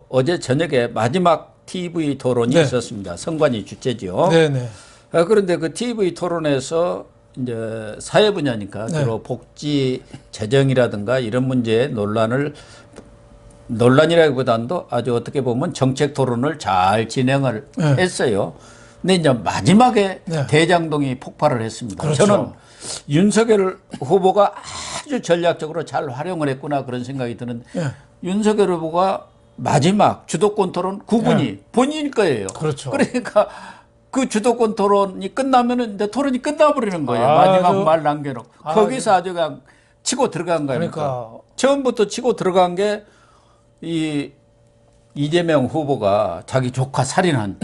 어제 저녁에 마지막 TV 토론이 네. 있었습니다. 선관위 주최죠. 네네. 그런데 그 TV 토론에서 이제 사회 분야니까 네. 주로 복지 재정이라든가 이런 문제의 논란이라기보다도 아주 어떻게 보면 정책 토론을 잘 진행을 네. 했어요. 근데 이제 마지막에 네. 대장동이 폭발을 했습니다. 그렇죠. 저는 윤석열 후보가 아주 전략적으로 잘 활용을 했구나 그런 생각이 드는데 네. 윤석열 후보가 마지막 주도권 토론 9분이 네. 본인 거예요. 그렇죠. 그러니까 그 주도권 토론이 끝나면은 이제 토론이 끝나버리는 거예요. 아주, 마지막 말 남겨놓고. 거기서 아주 그냥 치고 들어간 거니까. 그러니까. 처음부터 치고 들어간 게 이 이재명 후보가 자기 조카 살인한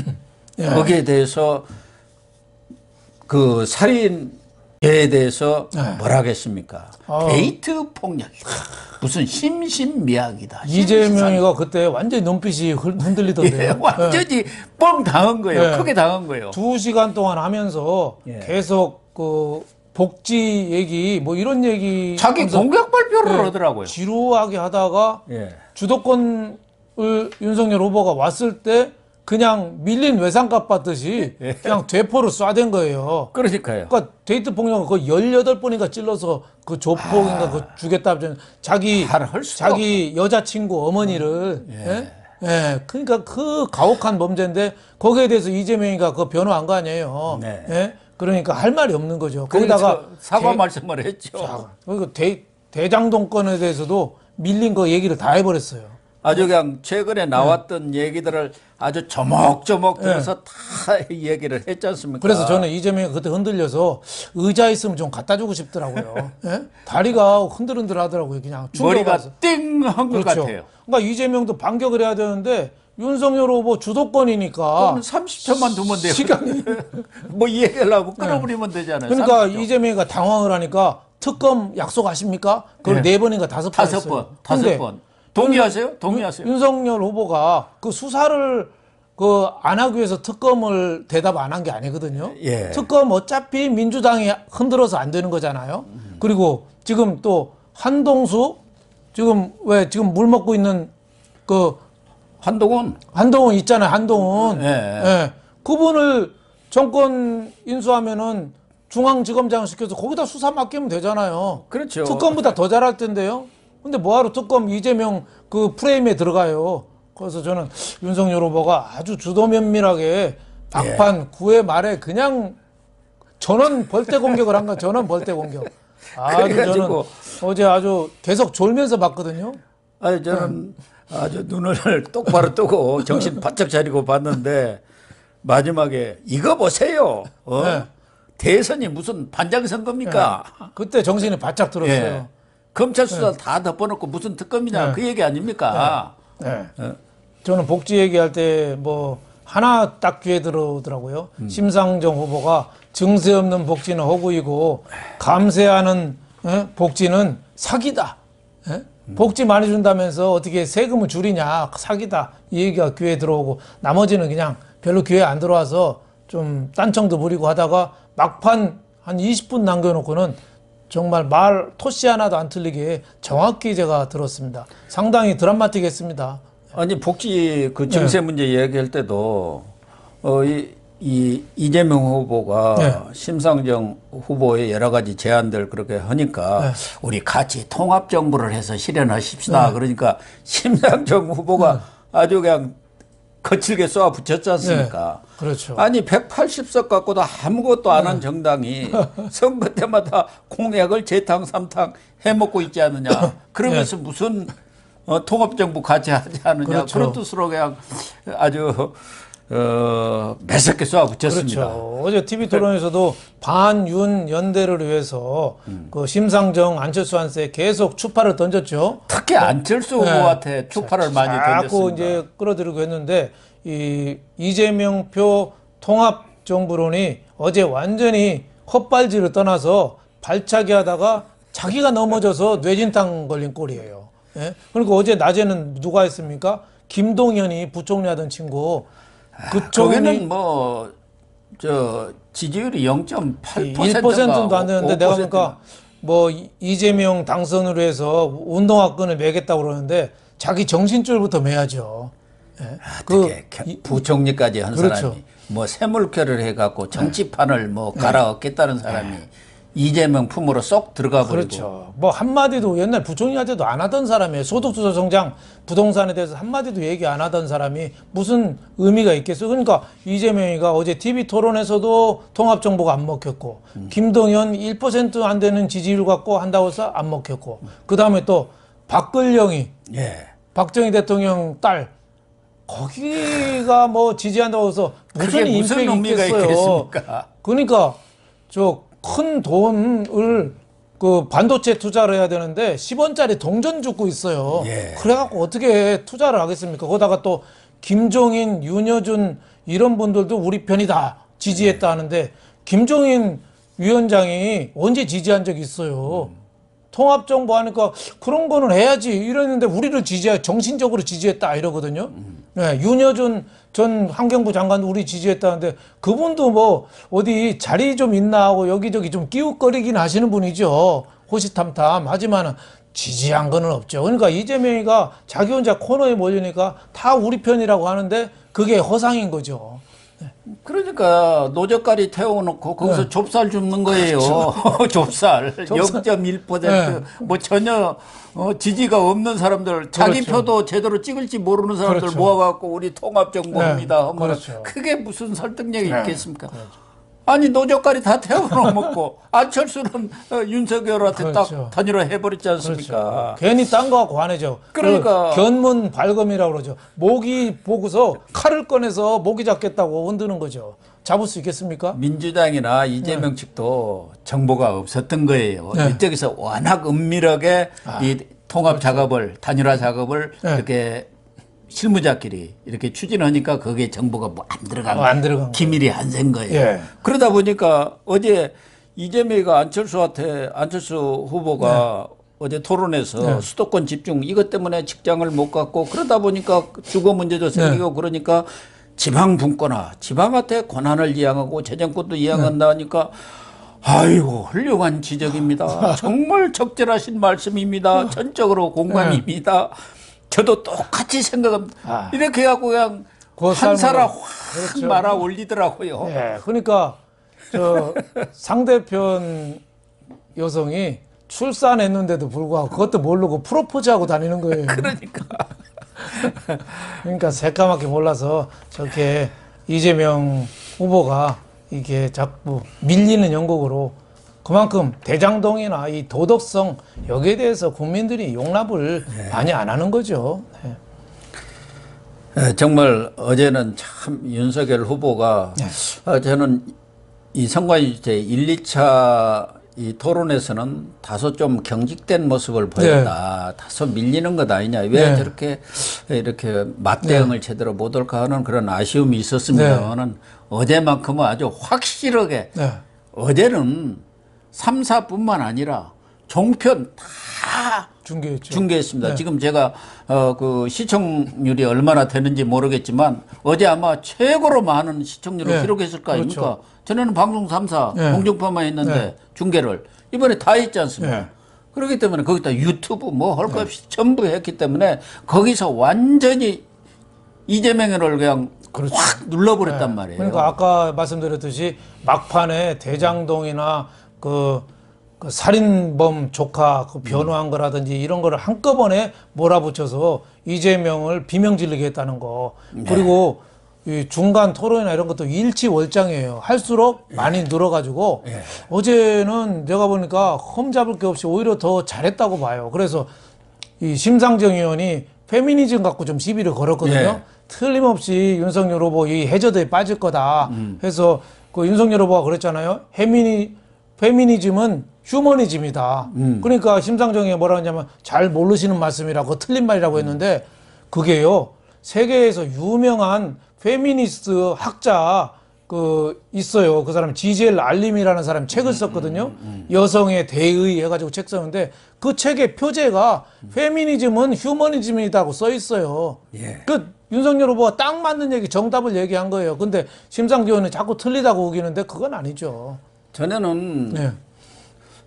예. 거기에 대해서 그 살인에 대해서 네. 뭐라 하겠습니까? 데이트 폭력이다. 무슨 심신미약이다. 이재명이가 그때 완전히 눈빛이 흔들리던데요. 예, 완전히 뻥 당한 거예요. 예. 크게 당한 거예요. 2시간 동안 하면서 예. 계속 그 복지 얘기 뭐 이런 얘기 자기 하면서 공약 발표를 예, 하더라고요. 지루하게 하다가 예. 주도권을 윤석열 후보가 왔을 때 그냥 밀린 외상값 받듯이 그냥 대포를 쏴댄 거예요. 그러니까요. 그러니까 데이트 폭력을 거의 18번인가 찔러서 그 조폭인가 그 주겠다 자기 할 수가 자기 여자친구 어머니를 예? 그러니까 그 가혹한 범죄인데 거기에 대해서 이재명이가 그 변호한 거 아니에요. 네. 예? 그러니까 할 말이 없는 거죠. 거기다가 거기다가 사과 말씀을 했죠. 그리고 대장동 건에 대해서도 밀린 거 얘기를 다 해버렸어요. 아주 그냥 최근에 나왔던 얘기들을 아주 조목조목 들어서 다 얘기를 했지 않습니까? 그래서 저는 이재명이 그때 흔들려서 의자 있으면 좀 갖다 주고 싶더라고요. 예? 다리가 흔들흔들 하더라고요. 그냥 머리가 충격받아서. 띵한 것 그렇죠. 같아요. 그러니까 이재명도 반격을 해야 되는데 윤석열 후보 주도권이니까 30초만 두면 돼요. 시간이 뭐 이 얘기를 하고 끊어버리면 되잖아요. 그러니까 30초. 이재명이가 당황을 하니까 특검 약속하십니까? 그걸 네 번인가 다섯 번 다섯 했어요. 번, 다섯 근데 번. 동의하세요? 동의하세요? 윤석열 후보가 그 수사를 그 안 하기 위해서 특검을 대답 안 한 게 아니거든요. 예. 특검 어차피 민주당이 흔들어서 안 되는 거잖아요. 그리고 지금 또 한동수 지금 물 먹고 있는 그 한동훈 있잖아요. 한동훈. 예. 예. 그분을 정권 인수하면은 중앙지검장 시켜서 거기다 수사 맡기면 되잖아요. 그렇죠. 특검보다 더 잘할 텐데요. 근데 뭐하러 특검 이재명 그 프레임에 들어가요. 그래서 저는 윤석열 후보가 아주 주도면밀하게 막판 9회 말에 그냥 전원 벌떼 공격을 한 건 전원 벌떼 공격. 아주 그래가지고 저는 어제 아주 계속 졸면서 봤거든요. 아니 저는 아주 눈을 똑바로 뜨고 정신 바짝 차리고 봤는데 마지막에 이거 보세요. 네. 대선이 무슨 반장 선거입니까? 그때 정신이 바짝 들었어요. 예. 검찰 수사 다 덮어놓고 무슨 특검이냐 그 얘기 아닙니까? 네. 저는 복지 얘기할 때 뭐 하나 딱 귀에 들어오더라고요. 심상정 후보가 증세 없는 복지는 허구이고 감세하는 복지는 사기다. 예? 복지 많이 준다면서 어떻게 세금을 줄이냐 사기다. 이 얘기가 귀에 들어오고 나머지는 그냥 별로 귀에 안 들어와서 좀 딴청도 부리고 하다가 막판 한 20분 남겨놓고는 정말 말 토시 하나도 안 틀리게 정확히 제가 들었습니다. 상당히 드라마틱했습니다. 아니 복지 그 증세 문제 얘기할 때도 이재명 후보가 심상정 후보의 여러 가지 제안들 그렇게 하니까 우리 같이 통합 정부를 해서 실현하십시다. 그러니까 심상정 후보가 아주 그냥 거칠게 쏘아 붙였지 않습니까? 그렇죠. 아니 180석 갖고도 아무것도 안 한 정당이 선거 때마다 공약을 재탕 삼탕 해먹고 있지 않느냐. 그러면서 무슨 통합정부 같이 하지 않느냐. 그렇죠. 그런 뜻으로 그냥 아주 매섭게 쏘아 붙였습니다. 그렇죠. 어제 TV 토론에서도 반윤 연대를 위해서 그 심상정 안철수 한세 계속 추파를 던졌죠. 특히 안철수 후보한테 추파를 많이 던졌습니다. 자꾸 이제 끌어들이고 했는데 이재명 표 통합 정부론이 어제 완전히 헛발질을 떠나서 발차기 하다가 자기가 넘어져서 뇌진탕 걸린 꼴이에요. 예? 그러니까 어제 낮에는 누가 했습니까? 김동연이 부총리 하던 친구. 거기는 뭐 지지율이 0.8%인가 1%도 안 되는데 내가 보니까 뭐 이재명 당선으로 해서 운동화끈을 매겠다고 그러는데 자기 정신줄부터 매야죠. 어떻게 부총리까지 한 그렇죠. 사람이 뭐 세물결을 해갖고 정치판을 뭐 갈아엎겠다는 사람이 이재명 품으로 쏙 들어가 버리고. 그렇죠. 뭐 한마디도 옛날 부총리 때도 안 하던 사람이에요. 소득주도 성장 부동산에 대해서 한마디도 얘기 안 하던 사람이 무슨 의미가 있겠어요. 그러니까 이재명이가 어제 TV 토론에서도 통합정보가 안 먹혔고 김동연 1% 안 되는 지지율 갖고 한다고 해서 안 먹혔고 그다음에 또 박근영이 박정희 대통령 딸 거기가 뭐 지지한다고 해서 무슨 임팩이 의미가 있겠어요. 있겠습니까? 그러니까 저 큰 돈을 그 반도체 투자를 해야 되는데 10원짜리 동전 주고 있어요. 그래갖고 어떻게 투자를 하겠습니까? 거기다가 또 김종인, 윤여준 이런 분들도 우리 편이다 지지했다 하는데 김종인 위원장이 언제 지지한 적이 있어요? 통합정부 하니까 그런 거는 해야지 이랬는데 우리를 정신적으로 지지했다 이러거든요. 네, 윤여준 전 환경부 장관도 우리 지지했다는데 그분도 뭐 어디 자리 좀 있나 하고 여기저기 좀 끼웃거리긴 하시는 분이죠. 호시탐탐. 하지만 지지한 거는 없죠. 그러니까 이재명이가 자기 혼자 코너에 몰리니까 다 우리 편이라고 하는데 그게 허상인 거죠. 그러니까 노젓가리 태워놓고 거기서 좁쌀 줍는 거예요. 좁쌀 0.1% 뭐 전혀 지지가 없는 사람들 자기 표도 제대로 찍을지 모르는 사람들 모아갖고 우리 통합정부입니다 하면 그게 무슨 설득력이 있겠습니까? 아니 노젓가리 다 태워놓고 안철수는 윤석열한테 딱 단일화 해버렸지 않습니까? 괜히 딴 거 갖고 화내죠. 그러니까 견문 발검이라고 그러죠. 모기 보고서 칼을 꺼내서 모기 잡겠다고 흔드는 거죠. 잡을 수 있겠습니까? 민주당이나 이재명 측도 정보가 없었던 거예요. 이쪽에서 워낙 은밀하게 이 통합 작업을 단일화 작업을 이렇게 실무자끼리 이렇게 추진하니까 거기에 정보가 뭐 안 들어간 기밀이 안 생 거예요. 그러다 보니까 어제 이재명이가 안철수 후보가 어제 토론에서 수도권 집중 이것 때문에 직장을 못 갖고 그러다 보니까 주거 문제도 생기고 그러니까 지방 분권화 지방한테 권한을 이양하고 재정권도 이양한다 하니까 아이고 훌륭한 지적입니다. 정말 적절하신 말씀입니다. 전적으로 공감입니다. 저도 똑같이 생각합니다. 이렇게 해갖고 그냥 한 사람 확 말아 올리더라고요. 그러니까 저 상대편 여성이 출산했는데도 불구하고 그것도 모르고 프로포즈하고 다니는 거예요. 그러니까 새까맣게 몰라서 저렇게 이재명 후보가 이게 자꾸 밀리는 영국으로 그만큼 대장동이나 이 도덕성 여기에 대해서 국민들이 용납을 많이 안 하는 거죠. 정말 어제는 참 윤석열 후보가 저는 이 선관위제 1, 2차 이 토론에서는 다소 좀 경직된 모습을 보였다. 다소 밀리는 것 아니냐. 왜 저렇게 이렇게 맞대응을 제대로 못할까 하는 그런 아쉬움이 있었으면 어제만큼은 아주 확실하게 어제는 3, 4뿐만 아니라 종편 다 중계했습니다. 지금 제가 그 시청률이 얼마나 되는지 모르겠지만 어제 아마 최고로 많은 시청률을 기록했을 거 아닙니까? 전에는 방송 3사 공중파만 했는데 중계를 이번에 다 했지 않습니까? 그렇기 때문에 거기다 유튜브 뭐 할 거 없이 전부 했기 때문에 거기서 완전히 이재명을 그냥 확 눌러버렸단 말이에요. 그러니까 아까 말씀드렸듯이 막판에 대장동이나 그 살인범 조카 그 변호한 거라든지 이런 거를 한꺼번에 몰아붙여서 이재명을 비명지르게 했다는 거. 그리고 이 중간 토론이나 이런 것도 일치월장이에요. 할수록 많이 늘어가지고 어제는 내가 보니까 흠잡을 게 없이 오히려 더 잘했다고 봐요. 그래서 이 심상정 의원이 페미니즘 갖고 좀 시비를 걸었거든요. 틀림없이 윤석열 후보 이 해저드에 빠질 거다 해서 그 윤석열 후보가 그랬잖아요. 페미니즘은 휴머니즘이다. 그러니까 심상정이 뭐라고 했냐면 잘 모르시는 말씀이라고 틀린 말이라고 했는데 그게요. 세계에서 유명한 페미니스트 학자 그 있어요. 그 사람 지젤 알림이라는 사람 책을 썼거든요. 여성의 대의 해가지고 책 썼는데 그 책의 표제가 페미니즘은 휴머니즘이다고 써 있어요. 그 윤석열 후보가 딱 맞는 얘기 정답을 얘기한 거예요. 근데 심상정 의원은 자꾸 틀리다고 우기는데 그건 아니죠. 전에는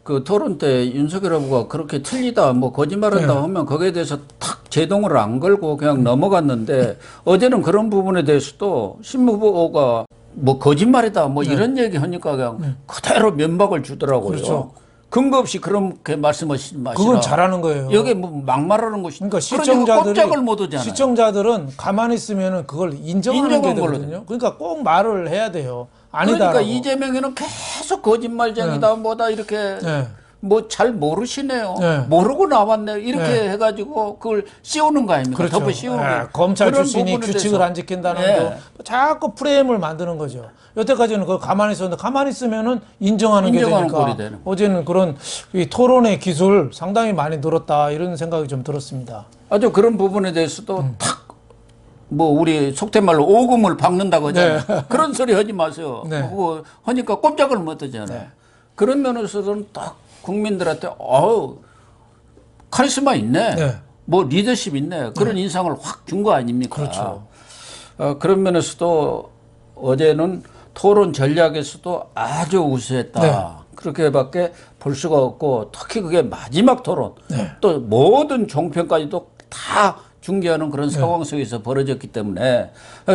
그 토론 때 윤석열 후보가 그렇게 틀리다 뭐 거짓말한다 하면 거기에 대해서 탁 제동을 안 걸고 그냥 넘어갔는데 어제는 그런 부분에 대해서도 심 후보가 뭐 거짓말이다 뭐 이런 얘기 하니까 그냥 그대로 면박을 주더라고요. 그렇죠. 근거 없이 그렇게 말씀하시지 마시라. 그건 잘하는 거예요. 여기 뭐 막말하는 것이. 그러니까 시청자들이 꼼짝을 못 하잖아요. 시청자들은 가만히 있으면은 그걸 인정하는 게 인정한 되거든요. 그러니까 꼭 말을 해야 돼요. 아니다라고. 그러니까 이재명이는 계속 거짓말쟁이다 뭐다 이렇게 네. 뭐 잘 모르시네요. 네. 모르고 나왔네요. 이렇게 해가지고 그걸 씌우는 거 아닙니까? 그렇죠. 덮어 씌우고. 검찰 그런 출신이 부분에 규칙을 대해서. 안 지킨다는 네. 거 자꾸 프레임을 만드는 거죠. 여태까지는 그걸 가만히 있었는데 가만히 있으면은 인정하는 게 인정하는 되니까 꼴이 되는. 어제는 그런 이 토론의 기술 상당히 많이 늘었다 이런 생각이 좀 들었습니다. 아주 그런 부분에 대해서도 탁 뭐 우리 속된 말로 오금을 박는다고 하잖아요. 그런 소리 하지 마세요. 네. 그거 하니까 꼼짝을 못 하잖아요. 그런 면에서는 딱 국민들한테 카리스마 있네. 네. 뭐 리더십 있네. 그런 인상을 확 준 거 아닙니까? 그렇죠. 그런 면에서도 어제는 토론 전략에서도 아주 우수했다. 네. 그렇게밖에 볼 수가 없고 특히 그게 마지막 토론 또 모든 종편까지도 다 중계하는 그런 상황 속에서 벌어졌기 때문에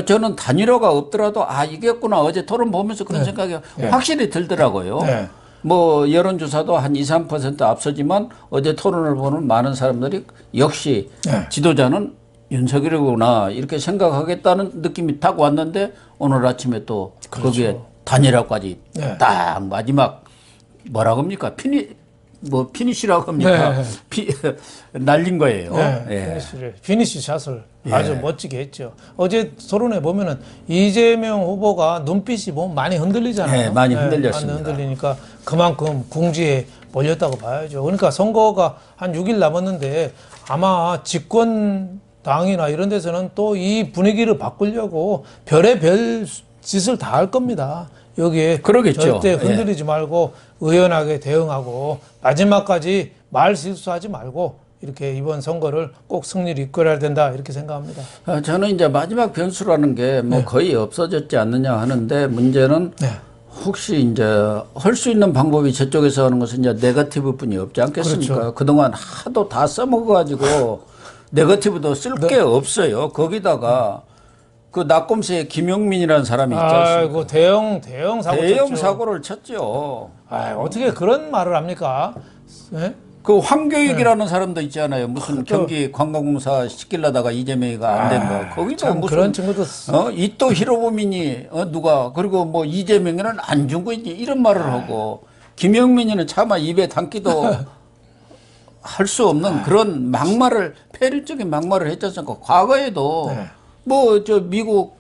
저는 단일화가 없더라도 이겼구나 어제 토론 보면서 그런 생각이 확실히 들더라고요. 네. 뭐 여론조사도 한 2, 3% 앞서지만 어제 토론을 보는 많은 사람들이 역시 지도자는 윤석열이구나 이렇게 생각하겠다는 느낌이 딱 왔는데 오늘 아침에 또 거기에 단일화까지 딱 마지막 뭐라고 합니까? 피니시라고 합니까? 날린 거예요. 피니시 샷을 아주 멋지게 했죠. 어제 토론회 보면은 이재명 후보가 눈빛이 뭐 많이 흔들리잖아요. 네, 많이 흔들렸습니다. 많이 흔들리니까 그만큼 궁지에 몰렸다고 봐야죠. 그러니까 선거가 한 6일 남았는데 아마 집권당이나 이런 데서는 또 이 분위기를 바꾸려고 별의별 짓을 다 할 겁니다. 여기에 그러겠죠. 절대 흔들리지 말고 의연하게 대응하고 마지막까지 말 실수하지 말고 이렇게 이번 선거를 꼭 승리를 이끌어야 된다 이렇게 생각합니다. 저는 이제 마지막 변수라는 게 뭐 거의 없어졌지 않느냐 하는데 문제는 혹시 이제 할 수 있는 방법이 저쪽에서 하는 것은 이제 네거티브뿐이 없지 않겠습니까? 그렇죠. 그동안 하도 다 써먹어가지고 네거티브도 쓸 게 없어요. 거기다가 그 낙검수에 김용민이라는 사람이 있지 않습니까? 아이고 대형 사고 대형 쳤죠. 사고를 쳤죠. 어떻게 그런 말을 합니까? 네? 그 황교익이라는 사람도 있잖아요. 무슨 경기 관광공사 시키려다가 이재명이가 안 된 거. 거기도 참 무슨 그런 친구도 이또 히로부민이 누가 그리고 뭐 이재명이는 안 준 거 있지 이런 말을 하고 김영민이는 차마 입에 담기도 할 수 없는 그런 막말을 폐륜적인 막말을 했지 않습니까? 과거에도 뭐 저 미국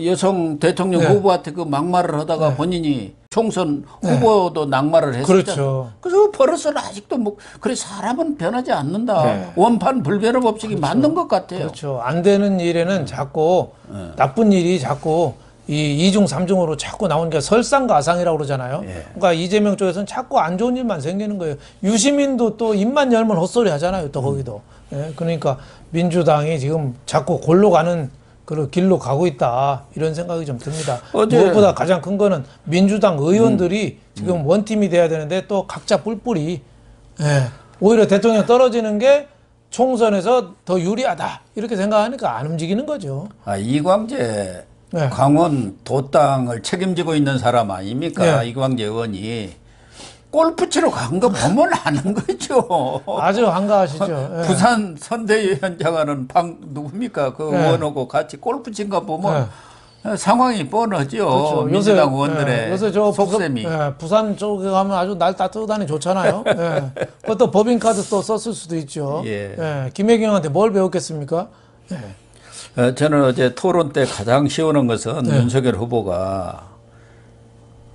여성 대통령 후보한테 그 막말을 하다가 본인이 총선 후보도 낙마를 했었죠. 그렇죠. 그래서 버릇은 아직도 뭐 그래 사람은 변하지 않는다. 원판 불변의 법칙이 맞는 것 같아요. 그렇죠. 안 되는 일에는 자꾸 나쁜 일이 자꾸 이 이중 삼중으로 자꾸 나오니까 설상가상이라고 그러잖아요. 그러니까 이재명 쪽에서는 자꾸 안 좋은 일만 생기는 거예요. 유시민도 또 입만 열면 헛소리 하잖아요. 또 거기도. 그러니까 민주당이 지금 자꾸 골로 가는 그 길로 가고 있다 이런 생각이 좀 듭니다. 무엇보다 가장 큰 거는 민주당 의원들이 지금 원팀이 돼야 되는데 또 각자 뿔뿔이 오히려 대통령 떨어지는 게 총선에서 더 유리하다 이렇게 생각하니까 안 움직이는 거죠. 이광재 강원 도땅을 책임지고 있는 사람 아닙니까? 이광재 의원이 골프 치러 간 거 보면 아는 거죠. 아주 한가하시죠. 부산 선대위원장하는 누굽니까? 그 의원하고 같이 골프 친 거 보면 상황이 뻔하죠. 그렇죠. 민주당 의원들의 요새 저 속셈이. 부산 쪽에 가면 아주 날 따뜻하니 좋잖아요. 그것도 법인카드 또 썼을 수도 있죠. 김혜경한테 뭘 배웠겠습니까? 저는 어제 토론 때 가장 시원한 것은 윤석열 후보가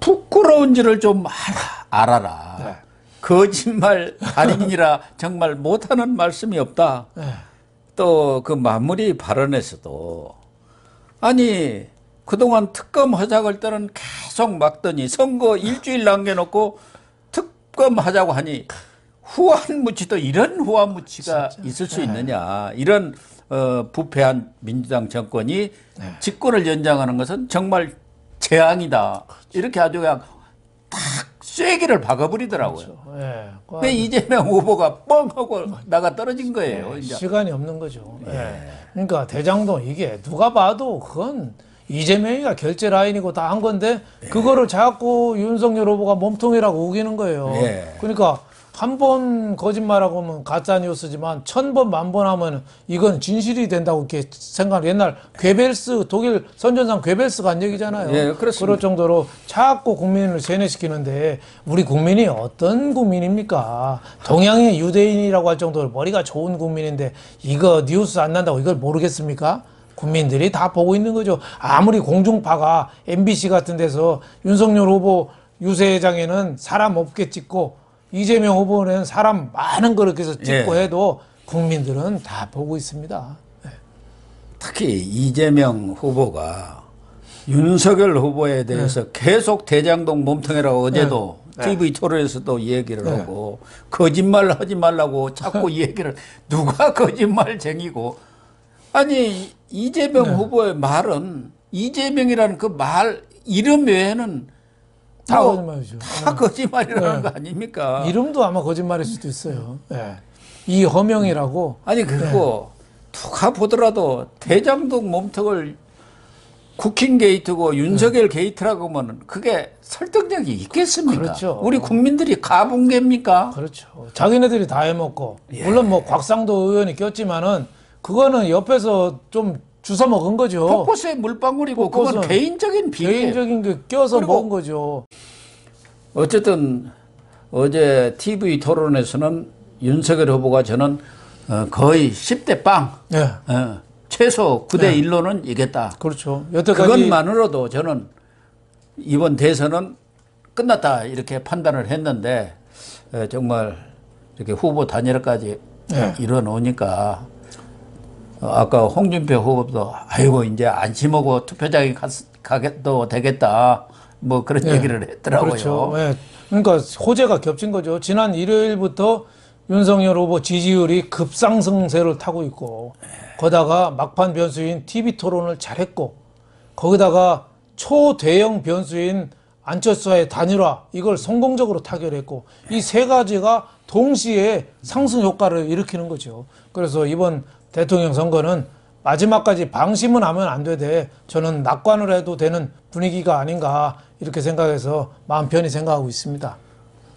부끄러운지를 좀 알아라. 거짓말 달인이라 정말 못하는 말씀이 없다. 또 그 마무리 발언에서도 아니 그동안 특검 하자고 때는 계속 막더니 선거 일주일 남겨놓고 특검 하자고 하니 후한무치도 이런 후한무치가 있을 수 있느냐. 이런 부패한 민주당 정권이 직권을 연장하는 것은 정말 재앙이다. 이렇게 아주 그냥 딱 쐐기를 박아버리더라고요. 그렇죠. 예. 그 이재명 후보가 뻥 하고 나가 떨어진 거예요. 이제. 시간이 없는 거죠. 예. 그러니까 대장동 이게 누가 봐도 그건 이재명이가 결제 라인이고 다 한 건데 그거를 자꾸 윤석열 후보가 몸통이라고 우기는 거예요. 예. 그러니까 한 번 거짓말하고 하면 가짜 뉴스지만 1000번, 1000번 하면 이건 진실이 된다고 이렇게 생각을 옛날 괴벨스 독일 선전상 괴벨스가 한 얘기잖아요. 예, 그렇습니다. 그럴 정도로 자꾸 국민을 세뇌시키는데 우리 국민이 어떤 국민입니까? 동양의 유대인이라고 할 정도로 머리가 좋은 국민인데 이거 뉴스 안 난다고 이걸 모르겠습니까? 국민들이 다 보고 있는 거죠. 아무리 공중파가 MBC 같은 데서 윤석열 후보 유세장에는 사람 없게 찍고 이재명 후보는 사람 많은 걸 이렇게 해서 찍고 예. 해도 국민들은 다 보고 있습니다. 특히 이재명 후보가 윤석열 후보에 대해서 계속 대장동 몸통이라고 어제도 TV 토론에서도 얘기를 하고 거짓말 하지 말라고 자꾸 얘기를 누가 거짓말쟁이고 아니 이재명 후보의 말은 이재명이라는 그 말 이름 외에는 다 뭐 거짓말이죠. 다 거짓말이라는 거 아닙니까? 이름도 아마 거짓말일 수도 있어요. 이허명이라고. 아니 그리고 누가 보더라도 대장동 몸통을 쿠킹 게이트고 윤석열 게이트라고 하면 그게 설득력이 있겠습니까? 그렇죠. 우리 국민들이 가붕괴입니까? 그렇죠. 자기네들이 다 해먹고 물론 뭐 곽상도 의원이 꼈지만은 그거는 옆에서 좀 주워 먹은 거죠. 폭포수의 물방울이고 그건 폭포수는 개인적인 비리예요. 개인적인 게 껴서 그리고 먹은 거죠. 어쨌든 어제 TV 토론에서는 윤석열 후보가 저는 거의 10대 빵, 네. 최소 9대 1로는 이겼다. 그렇죠. 여태까지 그것만으로도 저는 이번 대선은 끝났다 이렇게 판단을 했는데 정말 이렇게 후보 단일화까지 이뤄놓으니까 아까 홍준표 후보도 아이고 이제 안심하고 투표장에 가도 되겠다 뭐 그런 얘기를 했더라고요. 그렇죠. 그러니까 호재가 겹친 거죠. 지난 일요일부터 윤석열 후보 지지율이 급상승세를 타고 있고 거기다가 막판 변수인 TV 토론을 잘했고 거기다가 초대형 변수인 안철수와의 단일화 이걸 성공적으로 타결했고 이 세 가지가 동시에 상승 효과를 일으키는 거죠. 그래서 이번 대통령 선거는 마지막까지 방심은 하면 안 되되 저는 낙관을 해도 되는 분위기가 아닌가 이렇게 생각해서 마음 편히 생각하고 있습니다.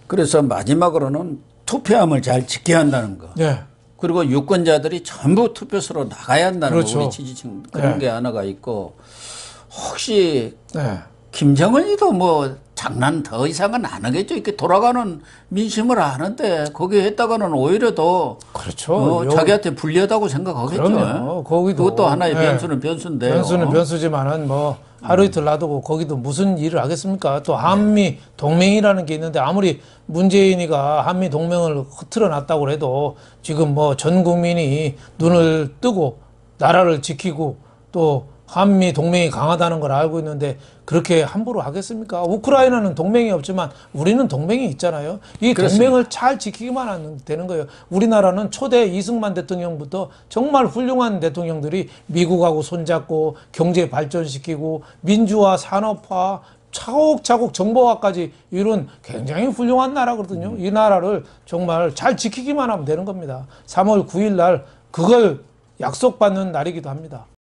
그래서 마지막으로는 투표함을 잘 지켜야 한다는 거. 네. 그리고 유권자들이 전부 투표소로 나가야 한다는 그렇죠. 거. 우리 지지층 그런 게 하나가 있고 혹시 네. 김정은이도 뭐 장난 더 이상은 안 하겠죠. 이렇게 돌아가는 민심을 아는데 거기에 했다가는 오히려 더 그렇죠. 자기한테 불리하다고 생각하겠죠. 그럼요. 거기도 그것도 하나의 변수는 변수인데요. 변수는 변수지만은 뭐 하루 이틀 놔두고 거기도 무슨 일을 하겠습니까? 또 한미 동맹이라는 게 있는데 아무리 문재인이가 한미 동맹을 흐트러 놨다고 해도 지금 뭐 전 국민이 눈을 뜨고 나라를 지키고 또 한미 동맹이 강하다는 걸 알고 있는데 그렇게 함부로 하겠습니까? 우크라이나는 동맹이 없지만 우리는 동맹이 있잖아요. 이 그렇습니다. 동맹을 잘 지키기만 하면 되는 거예요. 우리나라는 초대 이승만 대통령부터 정말 훌륭한 대통령들이 미국하고 손잡고 경제 발전시키고 민주화, 산업화, 차곡차곡 정보화까지 이룬 굉장히 훌륭한 나라거든요. 이 나라를 정말 잘 지키기만 하면 되는 겁니다. 3월 9일 날 그걸 약속받는 날이기도 합니다.